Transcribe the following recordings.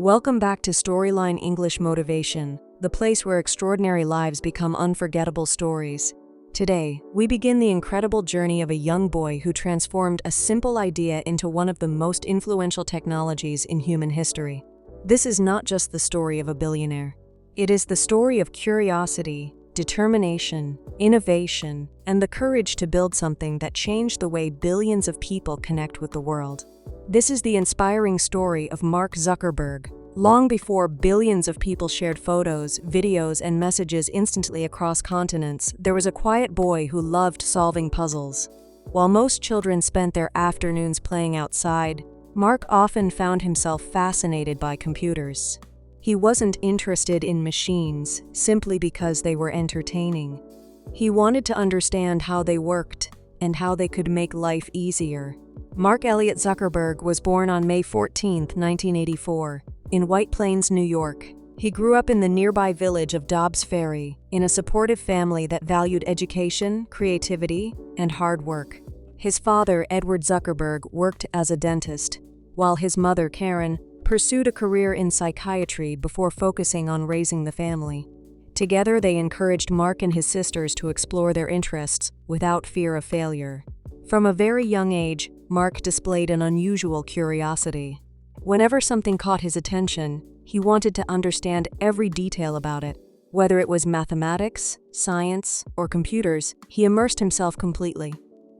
Welcome back to Storyline English Motivation, the place where extraordinary lives become unforgettable stories. Today, we begin the incredible journey of a young boy who transformed a simple idea into one of the most influential technologies in human history. This is not just the story of a billionaire. It is the story of curiosity, determination, innovation, and the courage to build something that changed the way billions of people connect with the world. This is the inspiring story of Mark Zuckerberg. Long before billions of people shared photos, videos, and messages instantly across continents, there was a quiet boy who loved solving puzzles. While most children spent their afternoons playing outside, Mark often found himself fascinated by computers. He wasn't interested in machines simply because they were entertaining. He wanted to understand how they worked and how they could make life easier. Mark Elliott Zuckerberg was born on May 14, 1984, in White Plains, New York. He grew up in the nearby village of Dobbs Ferry, in a supportive family that valued education, creativity, and hard work. His father, Edward Zuckerberg, worked as a dentist, while his mother, Karen, pursued a career in psychiatry before focusing on raising the family. Together, they encouraged Mark and his sisters to explore their interests without fear of failure. From a very young age, Mark displayed an unusual curiosity. Whenever something caught his attention, he wanted to understand every detail about it. Whether it was mathematics, science, or computers, he immersed himself completely.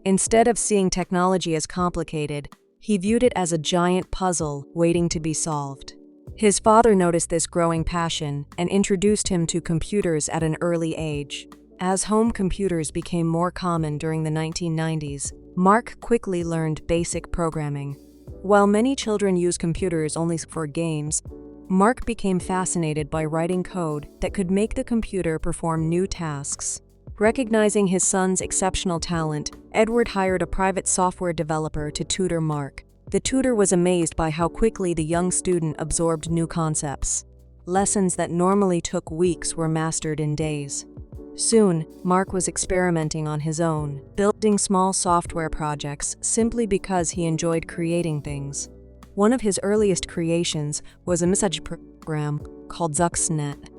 Instead of seeing technology as complicated, he viewed it as a giant puzzle waiting to be solved. His father noticed this growing passion and introduced him to computers at an early age. As home computers became more common during the 1990s, Mark quickly learned basic programming. While many children use computers only for games, Mark became fascinated by writing code that could make the computer perform new tasks. Recognizing his son's exceptional talent, Edward hired a private software developer to tutor Mark. The tutor was amazed by how quickly the young student absorbed new concepts. Lessons that normally took weeks were mastered in days. Soon, Mark was experimenting on his own, building small software projects simply because he enjoyed creating things. One of his earliest creations was a message program called Zuxnet.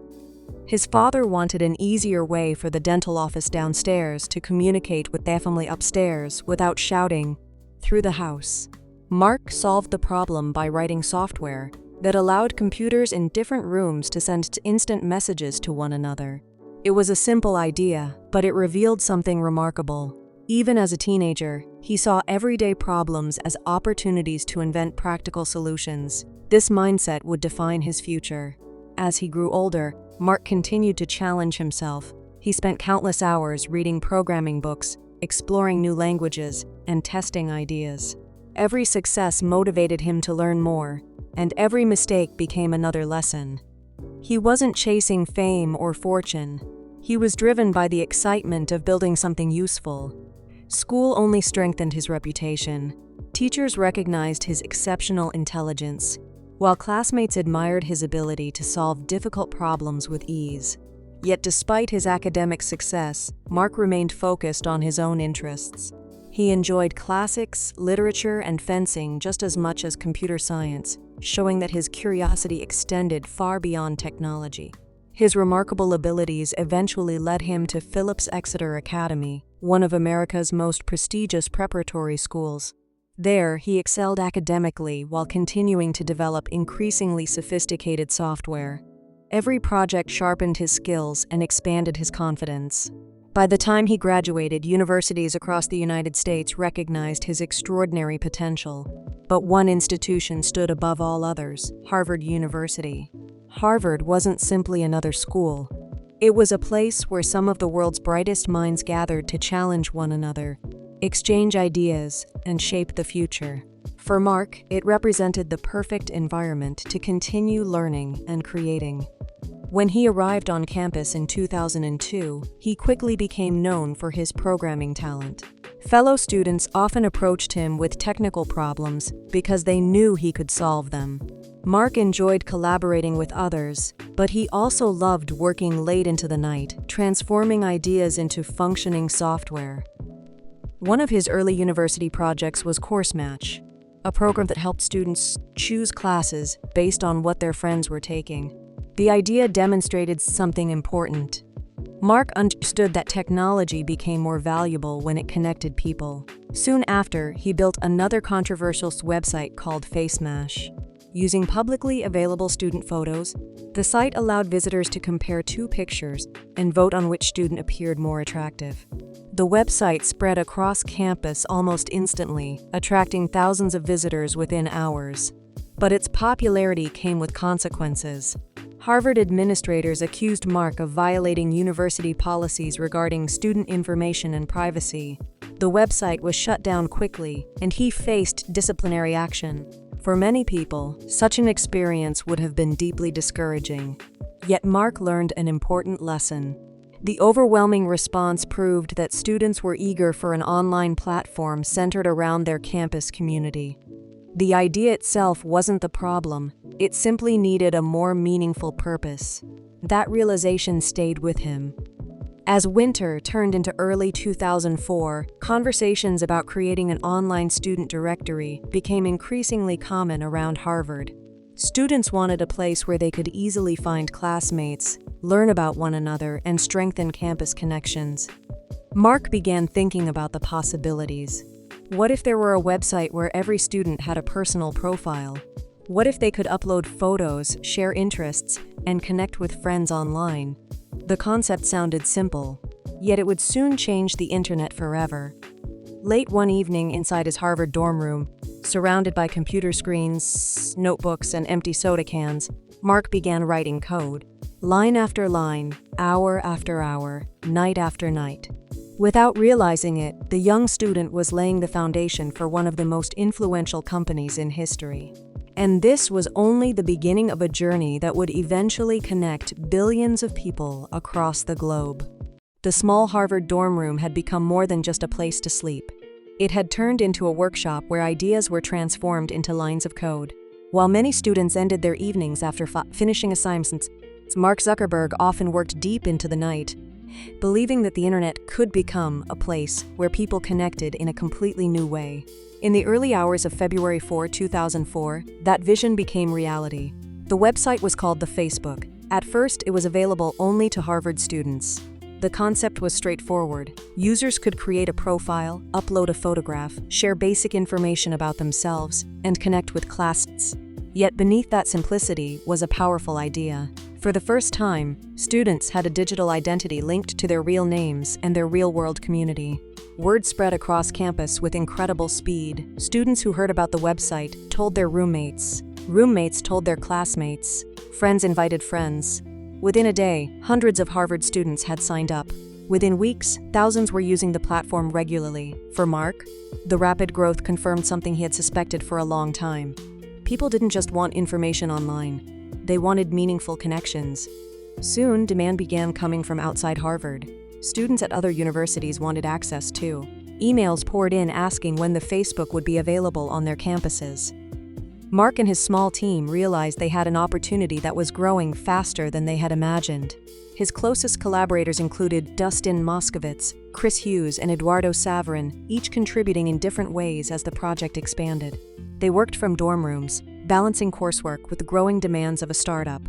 His father wanted an easier way for the dental office downstairs to communicate with their family upstairs without shouting through the house. Mark solved the problem by writing software that allowed computers in different rooms to send instant messages to one another. It was a simple idea, but it revealed something remarkable. Even as a teenager, he saw everyday problems as opportunities to invent practical solutions. This mindset would define his future. As he grew older, Mark continued to challenge himself. He spent countless hours reading programming books, exploring new languages, and testing ideas. Every success motivated him to learn more, and every mistake became another lesson. He wasn't chasing fame or fortune. He was driven by the excitement of building something useful. School only strengthened his reputation. Teachers recognized his exceptional intelligence, while classmates admired his ability to solve difficult problems with ease. Yet despite his academic success, Mark remained focused on his own interests. He enjoyed classics, literature, and fencing just as much as computer science, showing that his curiosity extended far beyond technology. His remarkable abilities eventually led him to Phillips Exeter Academy, one of America's most prestigious preparatory schools. There, he excelled academically while continuing to develop increasingly sophisticated software. Every project sharpened his skills and expanded his confidence. By the time he graduated, universities across the United States recognized his extraordinary potential. But one institution stood above all others: Harvard University. Harvard wasn't simply another school. It was a place where some of the world's brightest minds gathered to challenge one another, exchange ideas, and shape the future. For Mark, it represented the perfect environment to continue learning and creating. When he arrived on campus in 2002, he quickly became known for his programming talent. Fellow students often approached him with technical problems because they knew he could solve them. Mark enjoyed collaborating with others, but he also loved working late into the night, transforming ideas into functioning software. One of his early university projects was Course Match. a program that helped students choose classes based on what their friends were taking. The idea demonstrated something important. Mark understood that technology became more valuable when it connected people. Soon after, he built another controversial website called FaceMash. Using publicly available student photos, the site allowed visitors to compare two pictures and vote on which student appeared more attractive. The website spread across campus almost instantly, attracting thousands of visitors within hours. But its popularity came with consequences. Harvard administrators accused Mark of violating university policies regarding student information and privacy. The website was shut down quickly, and he faced disciplinary action. For many people, such an experience would have been deeply discouraging. Yet Mark learned an important lesson. The overwhelming response proved that students were eager for an online platform centered around their campus community. The idea itself wasn't the problem, it simply needed a more meaningful purpose. That realization stayed with him. As winter turned into early 2004, conversations about creating an online student directory became increasingly common around Harvard. Students wanted a place where they could easily find classmates, learn about one another, and strengthen campus connections. Mark began thinking about the possibilities. What if there were a website where every student had a personal profile? What if they could upload photos, share interests, and connect with friends online? The concept sounded simple, yet it would soon change the internet forever. Late one evening inside his Harvard dorm room, surrounded by computer screens, notebooks, and empty soda cans, Mark began writing code. Line after line, hour after hour, night after night. Without realizing it, the young student was laying the foundation for one of the most influential companies in history. And this was only the beginning of a journey that would eventually connect billions of people across the globe. The small Harvard dorm room had become more than just a place to sleep. It had turned into a workshop where ideas were transformed into lines of code. While many students ended their evenings after finishing assignments, Mark Zuckerberg often worked deep into the night, believing that the internet could become a place where people connected in a completely new way. In the early hours of February 4, 2004, that vision became reality. The website was called the Facebook. At first, it was available only to Harvard students. The concept was straightforward. Users could create a profile, upload a photograph, share basic information about themselves, and connect with classmates. Yet beneath that simplicity was a powerful idea. For the first time, students had a digital identity linked to their real names and their real-world community. Word spread across campus with incredible speed. Students who heard about the website told their roommates. Roommates told their classmates. Friends invited friends. Within a day, hundreds of Harvard students had signed up. Within weeks, thousands were using the platform regularly. For Mark, the rapid growth confirmed something he had suspected for a long time. People didn't just want information online. They wanted meaningful connections. Soon, demand began coming from outside Harvard. Students at other universities wanted access too. Emails poured in asking when the Facebook would be available on their campuses. Mark and his small team realized they had an opportunity that was growing faster than they had imagined. His closest collaborators included Dustin Moskovitz, Chris Hughes, and Eduardo Saverin, each contributing in different ways as the project expanded. They worked from dorm rooms, balancing coursework with the growing demands of a startup.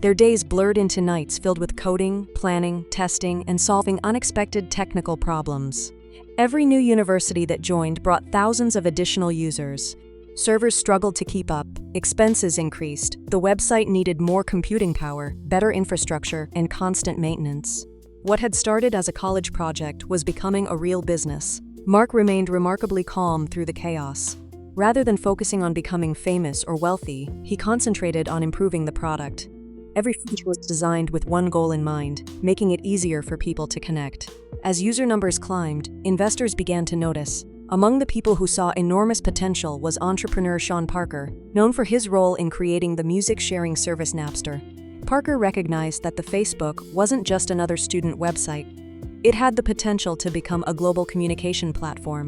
Their days blurred into nights filled with coding, planning, testing, and solving unexpected technical problems. Every new university that joined brought thousands of additional users. Servers struggled to keep up, expenses increased, the website needed more computing power, better infrastructure, and constant maintenance. What had started as a college project was becoming a real business. Mark remained remarkably calm through the chaos. Rather than focusing on becoming famous or wealthy, he concentrated on improving the product. Every feature was designed with one goal in mind, making it easier for people to connect. As user numbers climbed, investors began to notice. Among the people who saw enormous potential was entrepreneur Sean Parker, known for his role in creating the music-sharing service Napster. Parker recognized that the Facebook wasn't just another student website. It had the potential to become a global communication platform.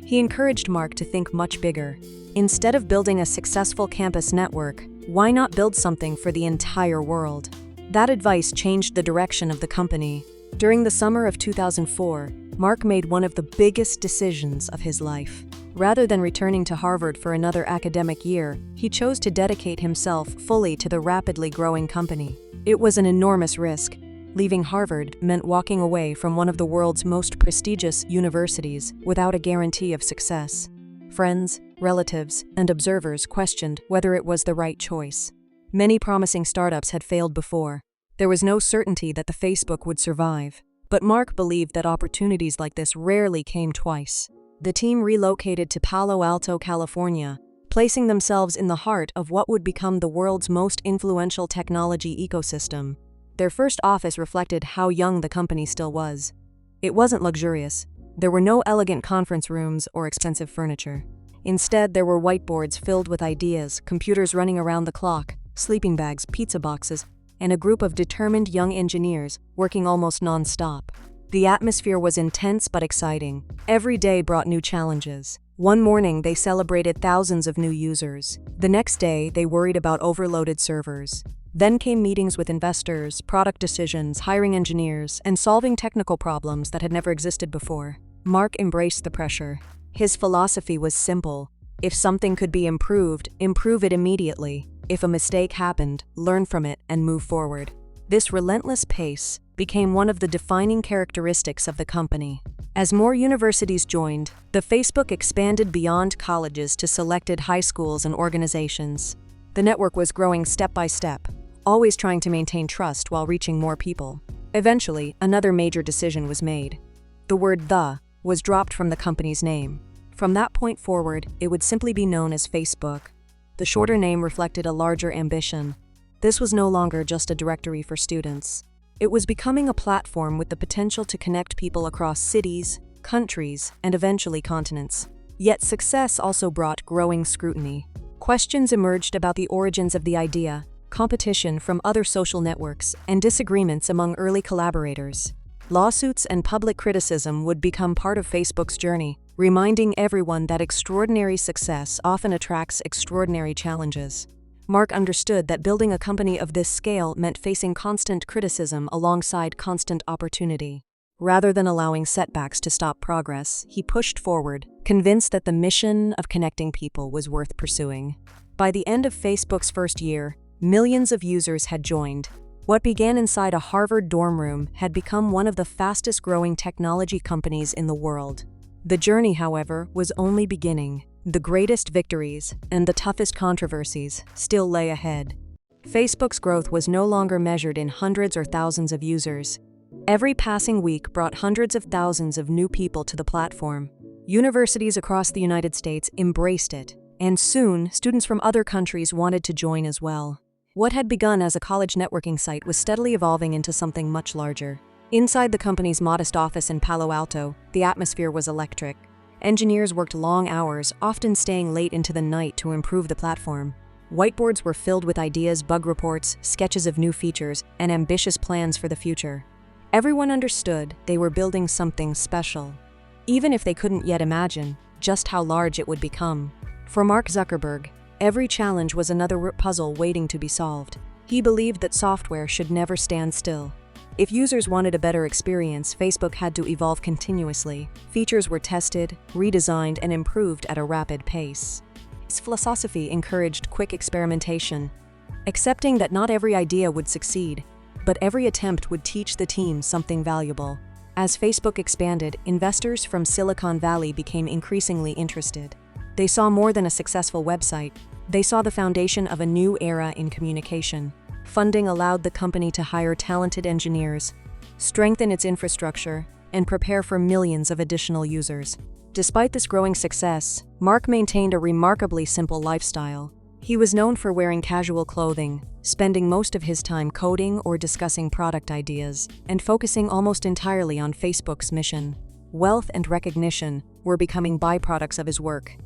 He encouraged Mark to think much bigger. Instead of building a successful campus network, why not build something for the entire world? That advice changed the direction of the company. During the summer of 2004, Mark made one of the biggest decisions of his life. Rather than returning to Harvard for another academic year, he chose to dedicate himself fully to the rapidly growing company. It was an enormous risk. Leaving Harvard meant walking away from one of the world's most prestigious universities without a guarantee of success. Friends, relatives, and observers questioned whether it was the right choice. Many promising startups had failed before. There was no certainty that the Facebook would survive. But Mark believed that opportunities like this rarely came twice. The team relocated to Palo Alto, California, placing themselves in the heart of what would become the world's most influential technology ecosystem. Their first office reflected how young the company still was. It wasn't luxurious. There were no elegant conference rooms or expensive furniture. Instead, there were whiteboards filled with ideas, computers running around the clock, sleeping bags, pizza boxes, and a group of determined young engineers working almost non-stop. The atmosphere was intense but exciting. Every day brought new challenges. One morning, they celebrated thousands of new users. The next day, they worried about overloaded servers. Then came meetings with investors, product decisions, hiring engineers, and solving technical problems that had never existed before. Mark embraced the pressure. His philosophy was simple. If something could be improved, improve it immediately. If a mistake happened, learn from it and move forward. This relentless pace became one of the defining characteristics of the company. As more universities joined, the Facebook expanded beyond colleges to selected high schools and organizations. The network was growing step by step, always trying to maintain trust while reaching more people. Eventually, another major decision was made. The word "the" was dropped from the company's name. From that point forward, it would simply be known as Facebook. The shorter name reflected a larger ambition. This was no longer just a directory for students. It was becoming a platform with the potential to connect people across cities, countries, and eventually continents. Yet success also brought growing scrutiny. Questions emerged about the origins of the idea, competition from other social networks, and disagreements among early collaborators. Lawsuits and public criticism would become part of Facebook's journey, reminding everyone that extraordinary success often attracts extraordinary challenges. Mark understood that building a company of this scale meant facing constant criticism alongside constant opportunity. Rather than allowing setbacks to stop progress, he pushed forward, convinced that the mission of connecting people was worth pursuing. By the end of Facebook's first year, millions of users had joined. What began inside a Harvard dorm room had become one of the fastest-growing technology companies in the world. The journey, however, was only beginning. The greatest victories and the toughest controversies still lay ahead. Facebook's growth was no longer measured in hundreds or thousands of users. Every passing week brought hundreds of thousands of new people to the platform. Universities across the United States embraced it, and soon, students from other countries wanted to join as well. What had begun as a college networking site was steadily evolving into something much larger. Inside the company's modest office in Palo Alto, the atmosphere was electric. Engineers worked long hours, often staying late into the night to improve the platform. Whiteboards were filled with ideas, bug reports, sketches of new features, and ambitious plans for the future. Everyone understood they were building something special, even if they couldn't yet imagine just how large it would become. For Mark Zuckerberg, every challenge was another puzzle waiting to be solved. He believed that software should never stand still. If users wanted a better experience, Facebook had to evolve continuously. Features were tested, redesigned, and improved at a rapid pace. His philosophy encouraged quick experimentation, accepting that not every idea would succeed, but every attempt would teach the team something valuable. As Facebook expanded, investors from Silicon Valley became increasingly interested. They saw more than a successful website. They saw the foundation of a new era in communication. Funding allowed the company to hire talented engineers, strengthen its infrastructure, and prepare for millions of additional users. Despite this growing success, Mark maintained a remarkably simple lifestyle. He was known for wearing casual clothing, spending most of his time coding or discussing product ideas, and focusing almost entirely on Facebook's mission. Wealth and recognition were becoming byproducts of his work,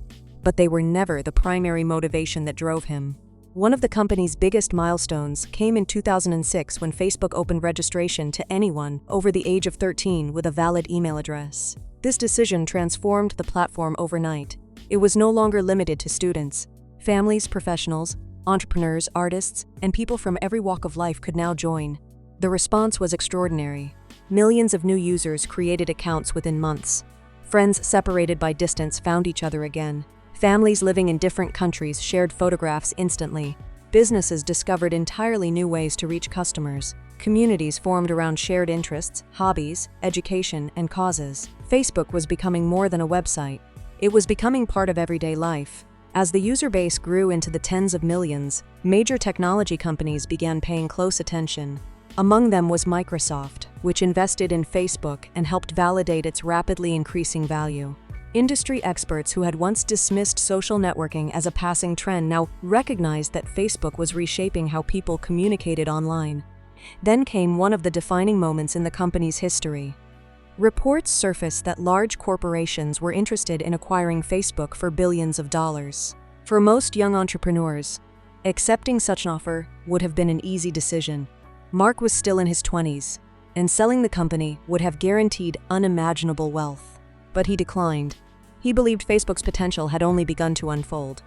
but they were never the primary motivation that drove him. One of the company's biggest milestones came in 2006 when Facebook opened registration to anyone over the age of 13 with a valid email address. This decision transformed the platform overnight. It was no longer limited to students. Families, professionals, entrepreneurs, artists, and people from every walk of life could now join. The response was extraordinary. Millions of new users created accounts within months. Friends separated by distance found each other again. Families living in different countries shared photographs instantly. Businesses discovered entirely new ways to reach customers. Communities formed around shared interests, hobbies, education, and causes. Facebook was becoming more than a website. It was becoming part of everyday life. As the user base grew into the tens of millions, major technology companies began paying close attention. Among them was Microsoft, which invested in Facebook and helped validate its rapidly increasing value. Industry experts who had once dismissed social networking as a passing trend now recognized that Facebook was reshaping how people communicated online. Then came one of the defining moments in the company's history. Reports surfaced that large corporations were interested in acquiring Facebook for billions of dollars. For most young entrepreneurs, accepting such an offer would have been an easy decision. Mark was still in his 20s, and selling the company would have guaranteed unimaginable wealth. But he declined. He believed Facebook's potential had only begun to unfold.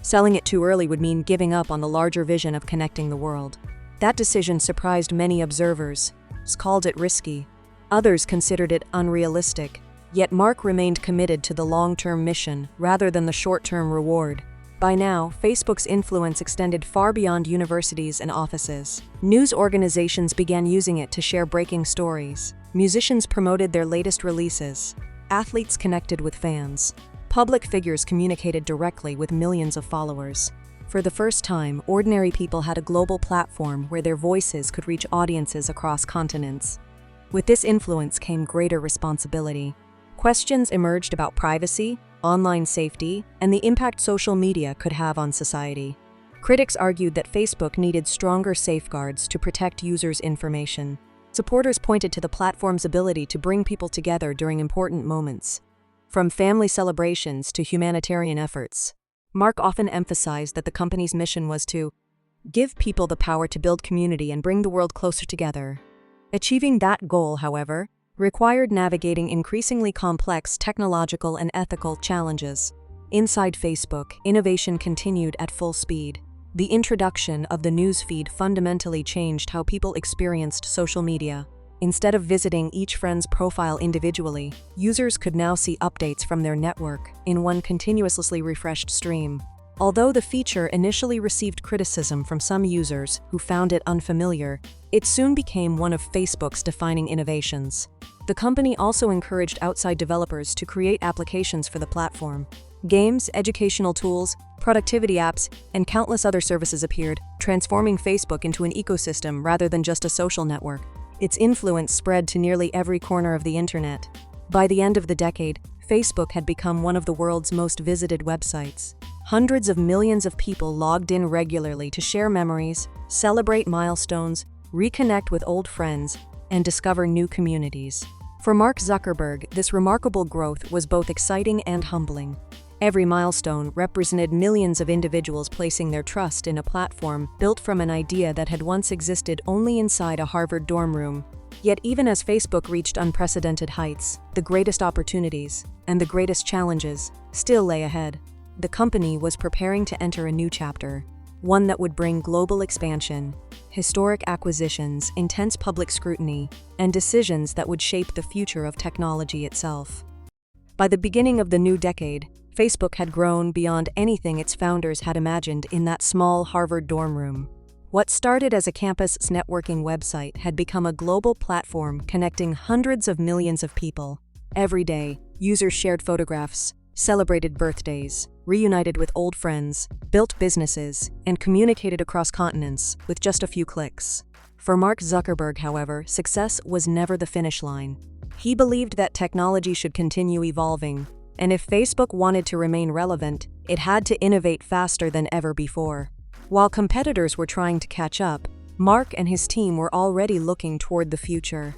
Selling it too early would mean giving up on the larger vision of connecting the world. That decision surprised many observers. Some called it risky. Others considered it unrealistic. Yet Mark remained committed to the long-term mission rather than the short-term reward. By now, Facebook's influence extended far beyond universities and offices. News organizations began using it to share breaking stories. Musicians promoted their latest releases. Athletes connected with fans. Public figures communicated directly with millions of followers. For the first time, ordinary people had a global platform where their voices could reach audiences across continents. With this influence came greater responsibility. Questions emerged about privacy, online safety, and the impact social media could have on society. Critics argued that Facebook needed stronger safeguards to protect users' information. Supporters pointed to the platform's ability to bring people together during important moments. From family celebrations to humanitarian efforts, Mark often emphasized that the company's mission was to give people the power to build community and bring the world closer together. Achieving that goal, however, required navigating increasingly complex technological and ethical challenges. Inside Facebook, innovation continued at full speed. The introduction of the newsfeed fundamentally changed how people experienced social media. Instead of visiting each friend's profile individually, users could now see updates from their network in one continuously refreshed stream. Although the feature initially received criticism from some users who found it unfamiliar, it soon became one of Facebook's defining innovations. The company also encouraged outside developers to create applications for the platform. Games, educational tools, productivity apps, and countless other services appeared, transforming Facebook into an ecosystem rather than just a social network. Its influence spread to nearly every corner of the internet. By the end of the decade, Facebook had become one of the world's most visited websites. Hundreds of millions of people logged in regularly to share memories, celebrate milestones, reconnect with old friends, and discover new communities. For Mark Zuckerberg, this remarkable growth was both exciting and humbling. Every milestone represented millions of individuals placing their trust in a platform built from an idea that had once existed only inside a Harvard dorm room. Yet even as Facebook reached unprecedented heights, the greatest opportunities and the greatest challenges still lay ahead. The company was preparing to enter a new chapter, one that would bring global expansion, historic acquisitions, intense public scrutiny, and decisions that would shape the future of technology itself. By the beginning of the new decade, Facebook had grown beyond anything its founders had imagined in that small Harvard dorm room. What started as a campus networking website had become a global platform connecting hundreds of millions of people. Every day, users shared photographs, celebrated birthdays, reunited with old friends, built businesses, and communicated across continents with just a few clicks. For Mark Zuckerberg, however, success was never the finish line. He believed that technology should continue evolving, and if Facebook wanted to remain relevant, it had to innovate faster than ever before. While competitors were trying to catch up, Mark and his team were already looking toward the future.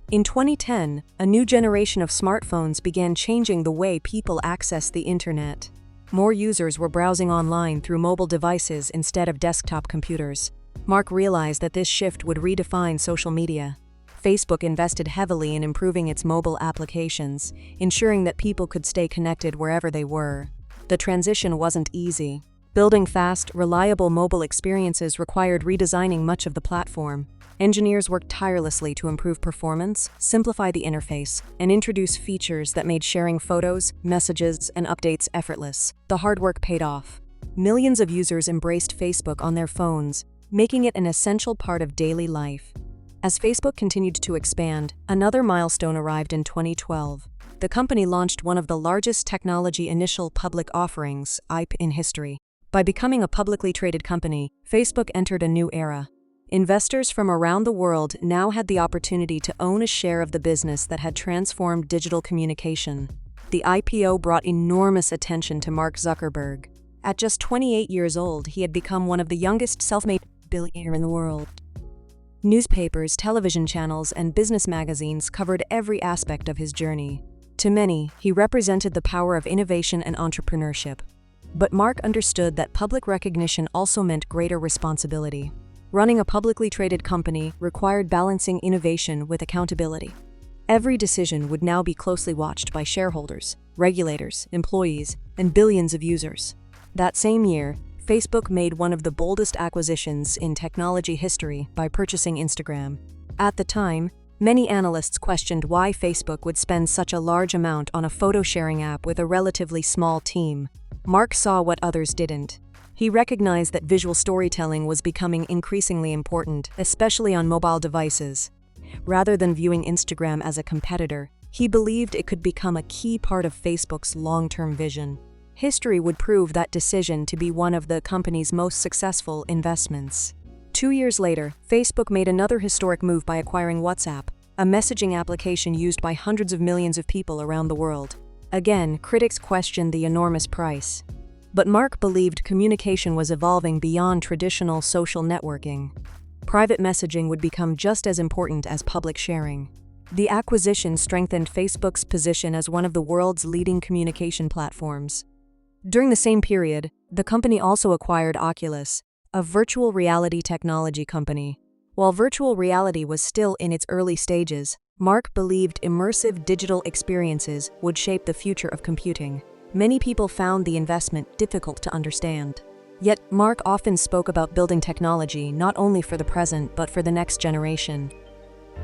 In 2010, a new generation of smartphones began changing the way people access the internet. More users were browsing online through mobile devices instead of desktop computers. Mark realized that this shift would redefine social media. Facebook invested heavily in improving its mobile applications, ensuring that people could stay connected wherever they were. The transition wasn't easy. Building fast, reliable mobile experiences required redesigning much of the platform. Engineers worked tirelessly to improve performance, simplify the interface, and introduce features that made sharing photos, messages, and updates effortless. The hard work paid off. Millions of users embraced Facebook on their phones, making it an essential part of daily life. As Facebook continued to expand, another milestone arrived in 2012. The company launched one of the largest technology initial public offerings, IPO, in history. By becoming a publicly traded company, Facebook entered a new era. Investors from around the world now had the opportunity to own a share of the business that had transformed digital communication. The IPO brought enormous attention to Mark Zuckerberg. At just 28 years old, he had become one of the youngest self-made billionaires in the world. Newspapers, television channels, and business magazines covered every aspect of his journey. To many, he represented the power of innovation and entrepreneurship. But Mark understood that public recognition also meant greater responsibility. Running a publicly traded company required balancing innovation with accountability. Every decision would now be closely watched by shareholders, regulators, employees, and billions of users. That same year, Facebook made one of the boldest acquisitions in technology history by purchasing Instagram. At the time, many analysts questioned why Facebook would spend such a large amount on a photo-sharing app with a relatively small team. Mark saw what others didn't. He recognized that visual storytelling was becoming increasingly important, especially on mobile devices. Rather than viewing Instagram as a competitor, he believed it could become a key part of Facebook's long-term vision. History would prove that decision to be one of the company's most successful investments. 2 years later, Facebook made another historic move by acquiring WhatsApp, a messaging application used by hundreds of millions of people around the world. Again, critics questioned the enormous price. But Mark believed communication was evolving beyond traditional social networking. Private messaging would become just as important as public sharing. The acquisition strengthened Facebook's position as one of the world's leading communication platforms. During the same period, the company also acquired Oculus, a virtual reality technology company. While virtual reality was still in its early stages, Mark believed immersive digital experiences would shape the future of computing. Many people found the investment difficult to understand. Yet, Mark often spoke about building technology not only for the present but for the next generation.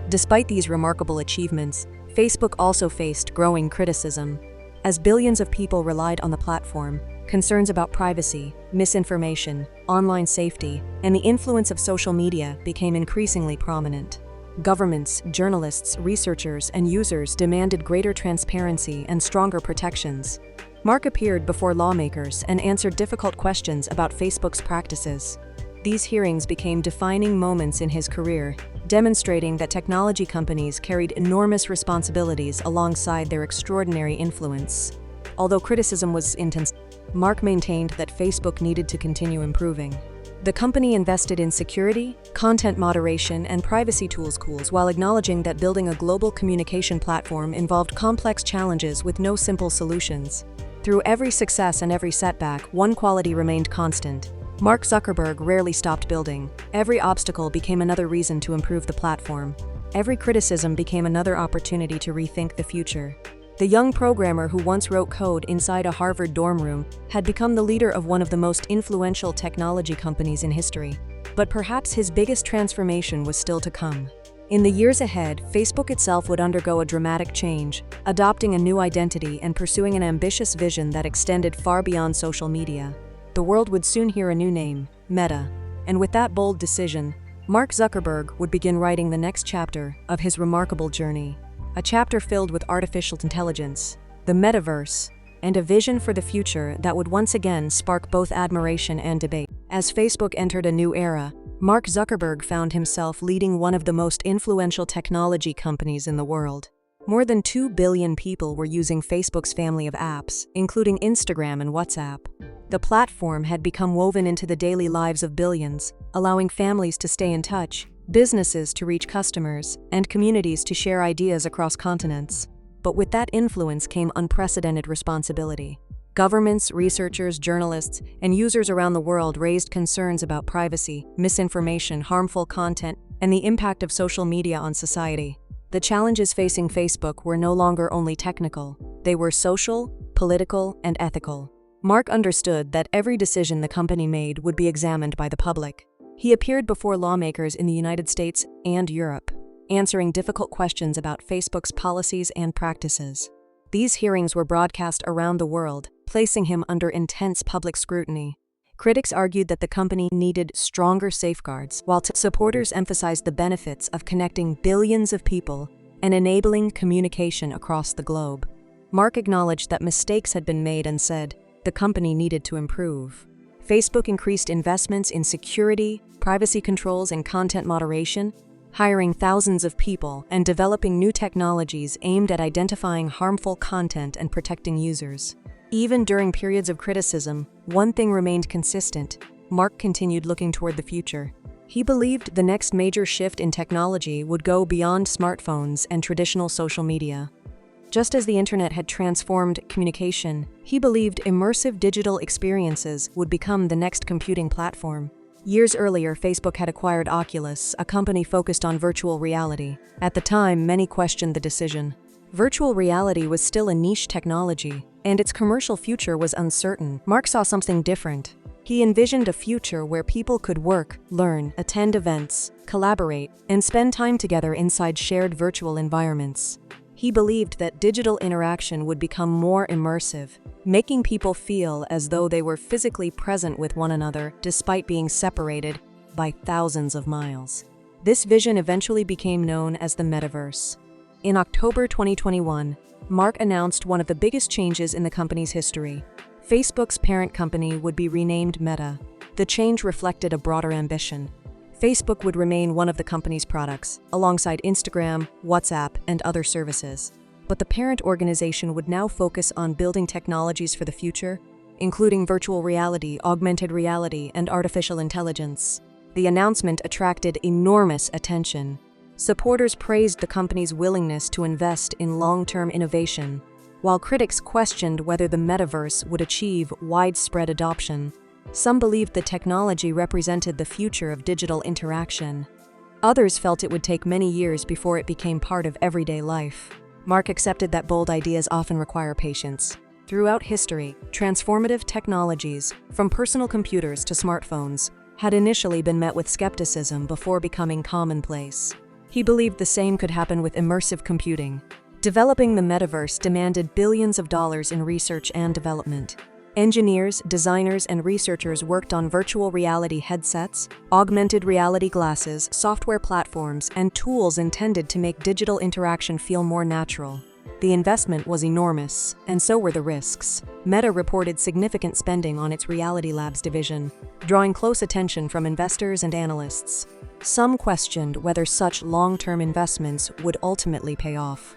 Despite these remarkable achievements, Facebook also faced growing criticism. As billions of people relied on the platform, concerns about privacy, misinformation, online safety, and the influence of social media became increasingly prominent. Governments, journalists, researchers, and users demanded greater transparency and stronger protections. Mark appeared before lawmakers and answered difficult questions about Facebook's practices. These hearings became defining moments in his career, demonstrating that technology companies carried enormous responsibilities alongside their extraordinary influence. Although criticism was intense, Mark maintained that Facebook needed to continue improving. The company invested in security, content moderation, and privacy tools while acknowledging that building a global communication platform involved complex challenges with no simple solutions. Through every success and every setback, one quality remained constant. Mark Zuckerberg rarely stopped building. Every obstacle became another reason to improve the platform. Every criticism became another opportunity to rethink the future. The young programmer who once wrote code inside a Harvard dorm room had become the leader of one of the most influential technology companies in history. But perhaps his biggest transformation was still to come. In the years ahead, Facebook itself would undergo a dramatic change, adopting a new identity and pursuing an ambitious vision that extended far beyond social media. The world would soon hear a new name, Meta, and with that bold decision, Mark Zuckerberg would begin writing the next chapter of his remarkable journey. A chapter filled with artificial intelligence, the metaverse, and a vision for the future that would once again spark both admiration and debate. As Facebook entered a new era, Mark Zuckerberg found himself leading one of the most influential technology companies in the world. More than 2 billion people were using Facebook's family of apps, including Instagram and WhatsApp. The platform had become woven into the daily lives of billions, allowing families to stay in touch, businesses to reach customers, and communities to share ideas across continents. But with that influence came unprecedented responsibility. Governments, researchers, journalists, and users around the world raised concerns about privacy, misinformation, harmful content, and the impact of social media on society. The challenges facing Facebook were no longer only technical, they were social, political, and ethical. Mark understood that every decision the company made would be examined by the public. He appeared before lawmakers in the United States and Europe, answering difficult questions about Facebook's policies and practices. These hearings were broadcast around the world, placing him under intense public scrutiny. Critics argued that the company needed stronger safeguards, while supporters emphasized the benefits of connecting billions of people and enabling communication across the globe. Mark acknowledged that mistakes had been made and said the company needed to improve. Facebook increased investments in security, privacy controls, and content moderation, hiring thousands of people and developing new technologies aimed at identifying harmful content and protecting users. Even during periods of criticism, one thing remained consistent: Mark continued looking toward the future. He believed the next major shift in technology would go beyond smartphones and traditional social media. Just as the internet had transformed communication, he believed immersive digital experiences would become the next computing platform. Years earlier, Facebook had acquired Oculus, a company focused on virtual reality. At the time, many questioned the decision. Virtual reality was still a niche technology, and its commercial future was uncertain. Mark saw something different. He envisioned a future where people could work, learn, attend events, collaborate, and spend time together inside shared virtual environments. He believed that digital interaction would become more immersive, making people feel as though they were physically present with one another despite being separated by thousands of miles. This vision eventually became known as the Metaverse. In October 2021, Mark announced one of the biggest changes in the company's history. Facebook's parent company would be renamed Meta. The change reflected a broader ambition. Facebook would remain one of the company's products, alongside Instagram, WhatsApp, and other services. But the parent organization would now focus on building technologies for the future, including virtual reality, augmented reality, and artificial intelligence. The announcement attracted enormous attention. Supporters praised the company's willingness to invest in long-term innovation, while critics questioned whether the metaverse would achieve widespread adoption. Some believed the technology represented the future of digital interaction. Others felt it would take many years before it became part of everyday life. Mark accepted that bold ideas often require patience. Throughout history, transformative technologies, from personal computers to smartphones, had initially been met with skepticism before becoming commonplace. He believed the same could happen with immersive computing. Developing the metaverse demanded billions of dollars in research and development. Engineers, designers, and researchers worked on virtual reality headsets, augmented reality glasses, software platforms, and tools intended to make digital interaction feel more natural. The investment was enormous, and so were the risks. Meta reported significant spending on its Reality Labs division, drawing close attention from investors and analysts. Some questioned whether such long-term investments would ultimately pay off.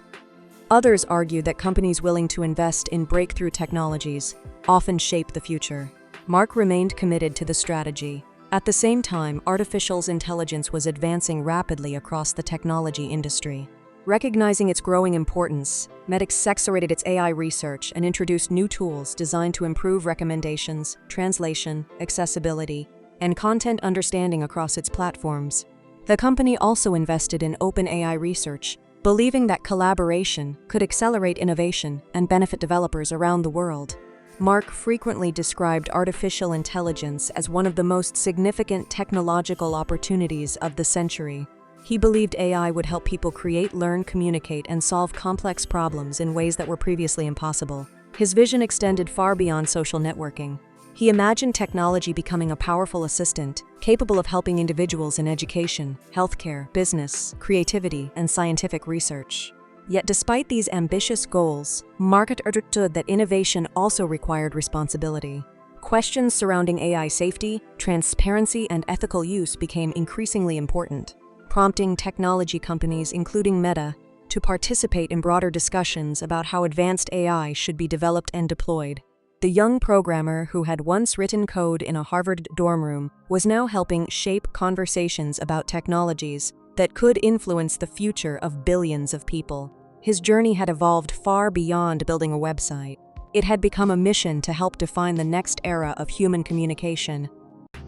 Others argued that companies willing to invest in breakthrough technologies often shape the future. Mark remained committed to the strategy. At the same time, artificial intelligence was advancing rapidly across the technology industry. Recognizing its growing importance, Meta accelerated its AI research and introduced new tools designed to improve recommendations, translation, accessibility, and content understanding across its platforms. The company also invested in open AI research, believing that collaboration could accelerate innovation and benefit developers around the world. Mark frequently described artificial intelligence as one of the most significant technological opportunities of the century. He believed AI would help people create, learn, communicate, and solve complex problems in ways that were previously impossible. His vision extended far beyond social networking. He imagined technology becoming a powerful assistant, capable of helping individuals in education, healthcare, business, creativity, and scientific research. Yet despite these ambitious goals, Mark understood that innovation also required responsibility. Questions surrounding AI safety, transparency, and ethical use became increasingly important, prompting technology companies, including Meta, to participate in broader discussions about how advanced AI should be developed and deployed. The young programmer who had once written code in a Harvard dorm room was now helping shape conversations about technologies that could influence the future of billions of people. His journey had evolved far beyond building a website. It had become a mission to help define the next era of human communication.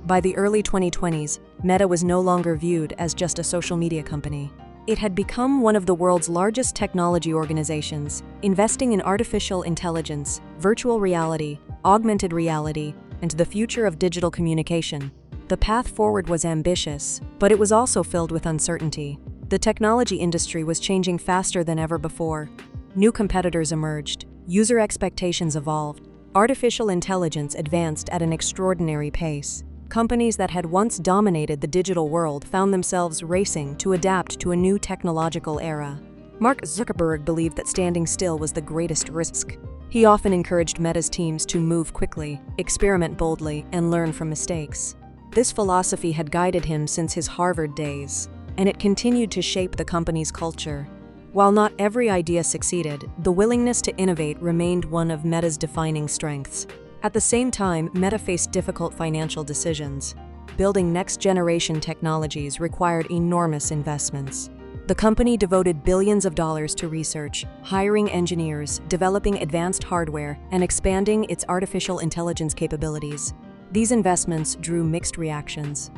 By the early 2020s, Meta was no longer viewed as just a social media company. It had become one of the world's largest technology organizations, investing in artificial intelligence, virtual reality, augmented reality, and the future of digital communication. The path forward was ambitious, but it was also filled with uncertainty. The technology industry was changing faster than ever before. New competitors emerged, user expectations evolved, artificial intelligence advanced at an extraordinary pace. Companies that had once dominated the digital world found themselves racing to adapt to a new technological era. Mark Zuckerberg believed that standing still was the greatest risk. He often encouraged Meta's teams to move quickly, experiment boldly, and learn from mistakes. This philosophy had guided him since his Harvard days, and it continued to shape the company's culture. While not every idea succeeded, the willingness to innovate remained one of Meta's defining strengths. At the same time, Meta faced difficult financial decisions. Building next-generation technologies required enormous investments. The company devoted billions of dollars to research, hiring engineers, developing advanced hardware, and expanding its artificial intelligence capabilities. These investments drew mixed reactions.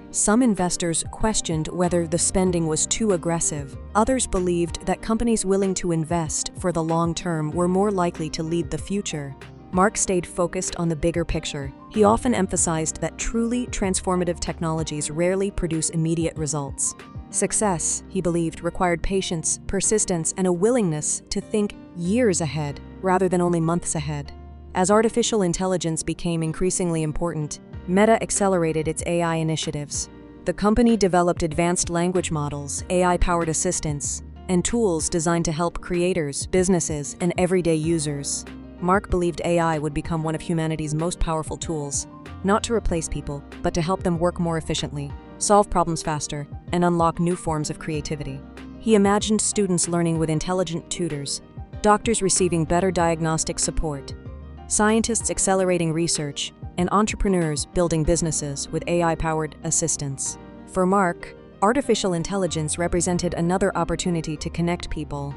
Some investors questioned whether the spending was too aggressive. Others believed that companies willing to invest for the long term were more likely to lead the future. Mark stayed focused on the bigger picture. He often emphasized that truly transformative technologies rarely produce immediate results. Success, he believed, required patience, persistence, and a willingness to think years ahead rather than only months ahead. As artificial intelligence became increasingly important, Meta accelerated its AI initiatives. The company developed advanced language models, AI-powered assistants, and tools designed to help creators, businesses, and everyday users. Mark believed AI would become one of humanity's most powerful tools, not to replace people, but to help them work more efficiently, solve problems faster, and unlock new forms of creativity. He imagined students learning with intelligent tutors, doctors receiving better diagnostic support, scientists accelerating research, and entrepreneurs building businesses with AI-powered assistants. For Mark, artificial intelligence represented another opportunity to connect people,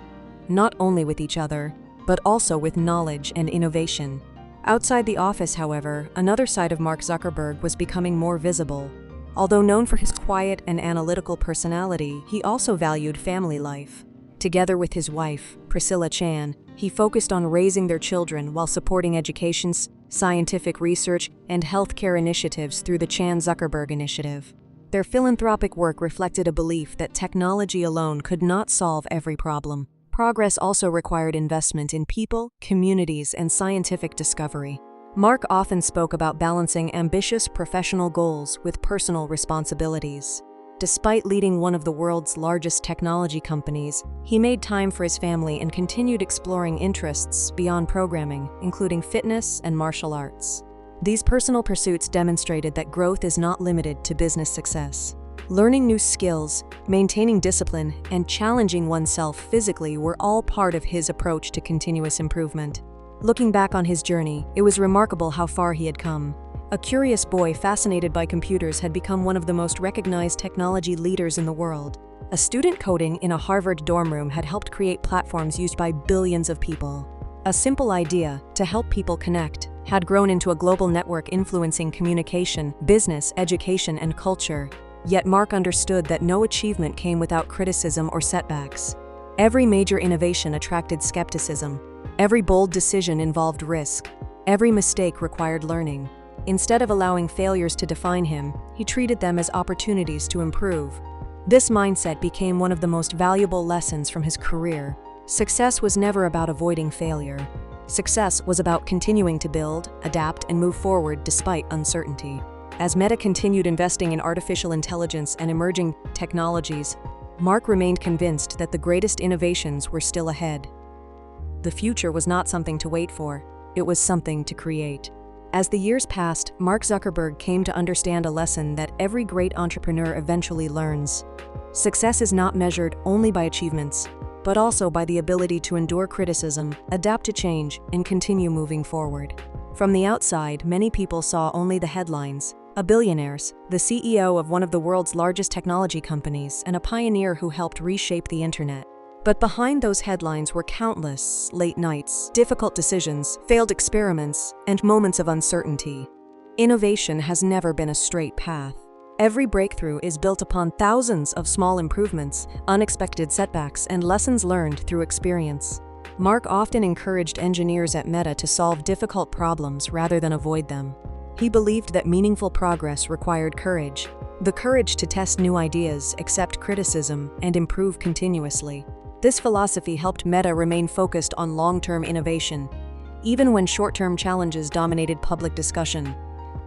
not only with each other, but also with knowledge and innovation. Outside the office, however, another side of Mark Zuckerberg was becoming more visible. Although known for his quiet and analytical personality, he also valued family life. Together with his wife, Priscilla Chan, he focused on raising their children while supporting education, scientific research, and healthcare initiatives through the Chan-Zuckerberg Initiative. Their philanthropic work reflected a belief that technology alone could not solve every problem. Progress also required investment in people, communities, and scientific discovery. Mark often spoke about balancing ambitious professional goals with personal responsibilities. Despite leading one of the world's largest technology companies, he made time for his family and continued exploring interests beyond programming, including fitness and martial arts. These personal pursuits demonstrated that growth is not limited to business success. Learning new skills, maintaining discipline, and challenging oneself physically were all part of his approach to continuous improvement. Looking back on his journey, it was remarkable how far he had come. A curious boy fascinated by computers had become one of the most recognized technology leaders in the world. A student coding in a Harvard dorm room had helped create platforms used by billions of people. A simple idea, to help people connect, had grown into a global network influencing communication, business, education, and culture. Yet Mark understood that no achievement came without criticism or setbacks. Every major innovation attracted skepticism. Every bold decision involved risk. Every mistake required learning. Instead of allowing failures to define him, he treated them as opportunities to improve. This mindset became one of the most valuable lessons from his career. Success was never about avoiding failure. Success was about continuing to build, adapt, and move forward despite uncertainty. As Meta continued investing in artificial intelligence and emerging technologies, Mark remained convinced that the greatest innovations were still ahead. The future was not something to wait for, it was something to create. As the years passed, Mark Zuckerberg came to understand a lesson that every great entrepreneur eventually learns. Success is not measured only by achievements, but also by the ability to endure criticism, adapt to change, and continue moving forward. From the outside, many people saw only the headlines. A billionaire, the CEO of one of the world's largest technology companies, and a pioneer who helped reshape the internet. But behind those headlines were countless late nights, difficult decisions, failed experiments, and moments of uncertainty. Innovation has never been a straight path. Every breakthrough is built upon thousands of small improvements, unexpected setbacks, and lessons learned through experience. Mark often encouraged engineers at Meta to solve difficult problems rather than avoid them. He believed that meaningful progress required courage. The courage to test new ideas, accept criticism, and improve continuously. This philosophy helped Meta remain focused on long-term innovation, even when short-term challenges dominated public discussion.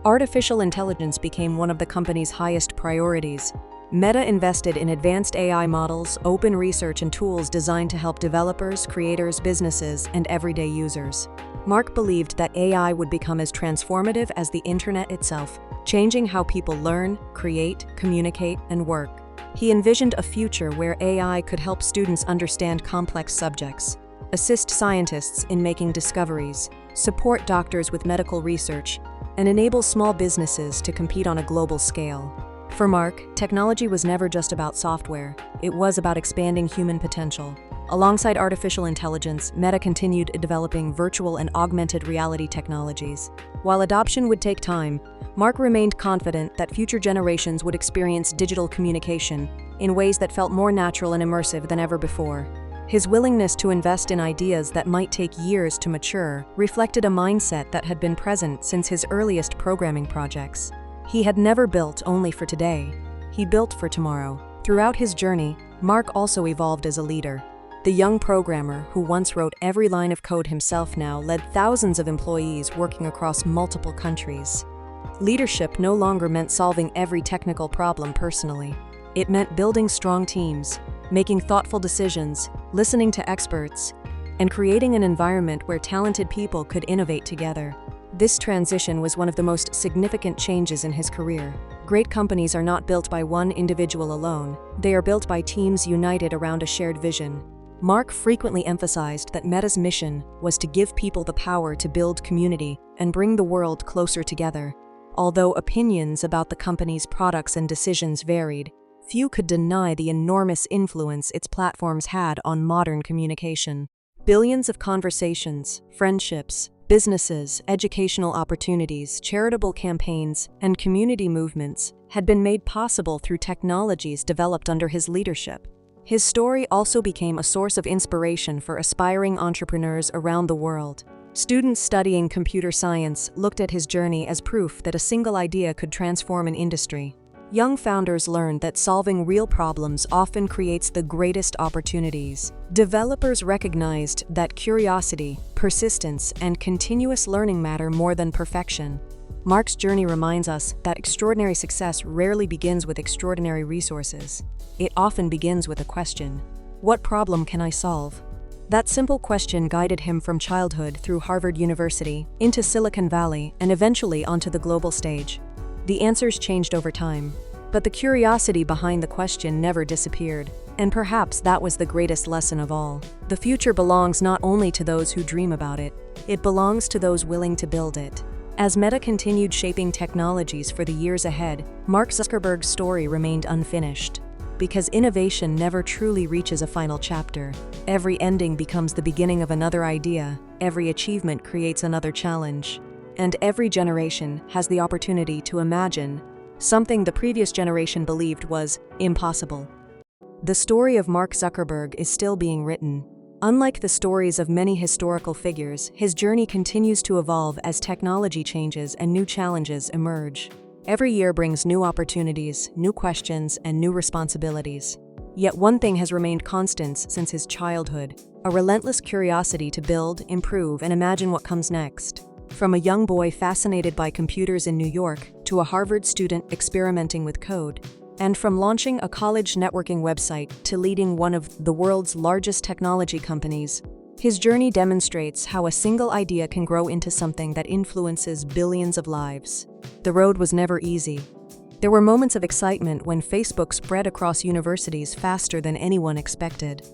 Artificial intelligence became one of the company's highest priorities. Meta invested in advanced AI models, open research, and tools designed to help developers, creators, businesses, and everyday users. Mark believed that AI would become as transformative as the internet itself, changing how people learn, create, communicate, and work. He envisioned a future where AI could help students understand complex subjects, assist scientists in making discoveries, support doctors with medical research, and enable small businesses to compete on a global scale. For Mark, technology was never just about software, it was about expanding human potential. Alongside artificial intelligence, Meta continued developing virtual and augmented reality technologies. While adoption would take time, Mark remained confident that future generations would experience digital communication in ways that felt more natural and immersive than ever before. His willingness to invest in ideas that might take years to mature reflected a mindset that had been present since his earliest programming projects. He had never built only for today, he built for tomorrow. Throughout his journey, Mark also evolved as a leader. The young programmer who once wrote every line of code himself now led thousands of employees working across multiple countries. Leadership no longer meant solving every technical problem personally. It meant building strong teams, making thoughtful decisions, listening to experts, and creating an environment where talented people could innovate together. This transition was one of the most significant changes in his career. Great companies are not built by one individual alone, they are built by teams united around a shared vision. Mark frequently emphasized that Meta's mission was to give people the power to build community and bring the world closer together. Although opinions about the company's products and decisions varied, few could deny the enormous influence its platforms had on modern communication. Billions of conversations, friendships, businesses, educational opportunities, charitable campaigns, and community movements had been made possible through technologies developed under his leadership. His story also became a source of inspiration for aspiring entrepreneurs around the world. Students studying computer science looked at his journey as proof that a single idea could transform an industry. Young founders learned that solving real problems often creates the greatest opportunities. Developers recognized that curiosity, persistence, and continuous learning matter more than perfection. Mark's journey reminds us that extraordinary success rarely begins with extraordinary resources. It often begins with a question: what problem can I solve? That simple question guided him from childhood through Harvard University, into Silicon Valley, and eventually onto the global stage. The answers changed over time, but the curiosity behind the question never disappeared. And perhaps that was the greatest lesson of all. The future belongs not only to those who dream about it, it belongs to those willing to build it. As Meta continued shaping technologies for the years ahead, Mark Zuckerberg's story remained unfinished. Because innovation never truly reaches a final chapter. Every ending becomes the beginning of another idea, every achievement creates another challenge, and every generation has the opportunity to imagine something the previous generation believed was impossible. The story of Mark Zuckerberg is still being written. Unlike the stories of many historical figures, his journey continues to evolve as technology changes and new challenges emerge. Every year brings new opportunities, new questions, and new responsibilities. Yet one thing has remained constant since his childhood: a relentless curiosity to build, improve, and imagine what comes next. From a young boy fascinated by computers in New York to a Harvard student experimenting with code, and from launching a college networking website to leading one of the world's largest technology companies, his journey demonstrates how a single idea can grow into something that influences billions of lives. The road was never easy. There were moments of excitement when Facebook spread across universities faster than anyone expected.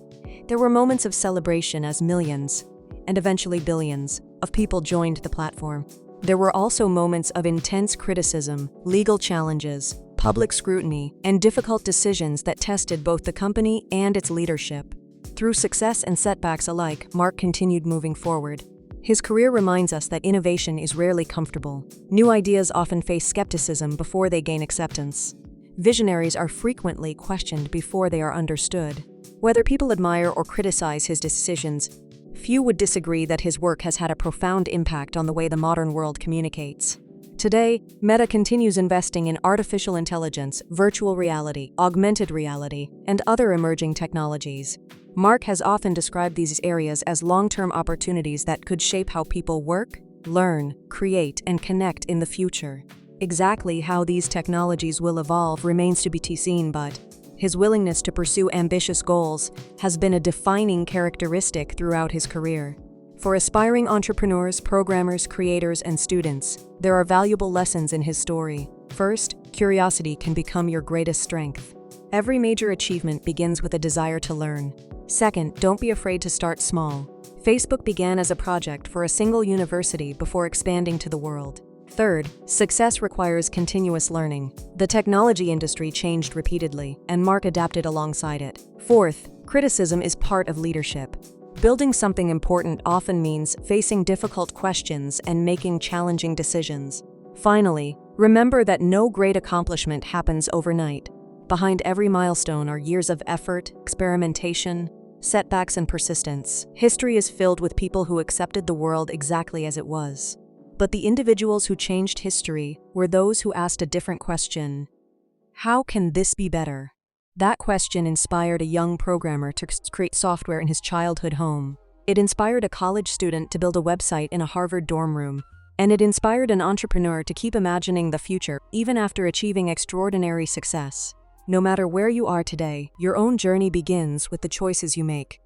There were moments of celebration as millions, and eventually billions, of people joined the platform. There were also moments of intense criticism, legal challenges, public scrutiny, and difficult decisions that tested both the company and its leadership. Through success and setbacks alike, Mark continued moving forward. His career reminds us that innovation is rarely comfortable. New ideas often face skepticism before they gain acceptance. Visionaries are frequently questioned before they are understood. Whether people admire or criticize his decisions, few would disagree that his work has had a profound impact on the way the modern world communicates. Today, Meta continues investing in artificial intelligence, virtual reality, augmented reality, and other emerging technologies. Mark has often described these areas as long-term opportunities that could shape how people work, learn, create, and connect in the future. Exactly how these technologies will evolve remains to be seen, but his willingness to pursue ambitious goals has been a defining characteristic throughout his career. For aspiring entrepreneurs, programmers, creators, and students, there are valuable lessons in his story. First, curiosity can become your greatest strength. Every major achievement begins with a desire to learn. Second, don't be afraid to start small. Facebook began as a project for a single university before expanding to the world. Third, success requires continuous learning. The technology industry changed repeatedly, and Mark adapted alongside it. Fourth, criticism is part of leadership. Building something important often means facing difficult questions and making challenging decisions. Finally, remember that no great accomplishment happens overnight. Behind every milestone are years of effort, experimentation, setbacks, and persistence. History is filled with people who accepted the world exactly as it was. But the individuals who changed history were those who asked a different question. How can this be better? That question inspired a young programmer to create software in his childhood home. It inspired a college student to build a website in a Harvard dorm room. And it inspired an entrepreneur to keep imagining the future, even after achieving extraordinary success. No matter where you are today, your own journey begins with the choices you make.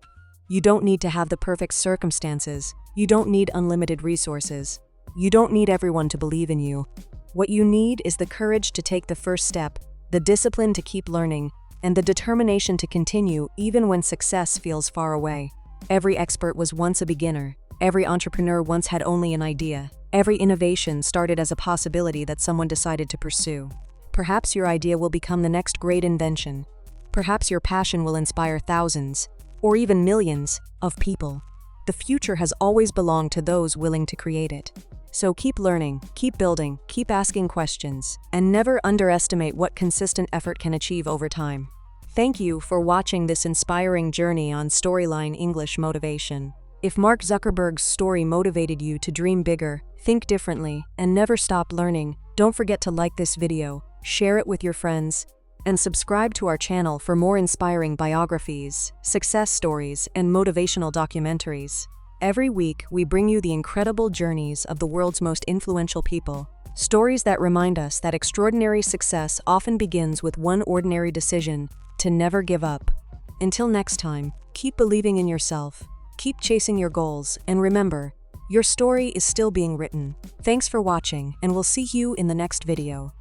You don't need to have the perfect circumstances. You don't need unlimited resources. You don't need everyone to believe in you. What you need is the courage to take the first step, the discipline to keep learning, and the determination to continue even when success feels far away. Every expert was once a beginner. Every entrepreneur once had only an idea. Every innovation started as a possibility that someone decided to pursue. Perhaps your idea will become the next great invention. Perhaps your passion will inspire thousands, or even millions, of people. The future has always belonged to those willing to create it. So keep learning, keep building, keep asking questions, and never underestimate what consistent effort can achieve over time. Thank you for watching this inspiring journey on Storyline English Motivation. If Mark Zuckerberg's story motivated you to dream bigger, think differently, and never stop learning, don't forget to like this video, share it with your friends, and subscribe to our channel for more inspiring biographies, success stories, and motivational documentaries. Every week, we bring you the incredible journeys of the world's most influential people, stories that remind us that extraordinary success often begins with one ordinary decision to never give up. Until next time, keep believing in yourself, keep chasing your goals, and remember, your story is still being written. Thanks for watching, and we'll see you in the next video.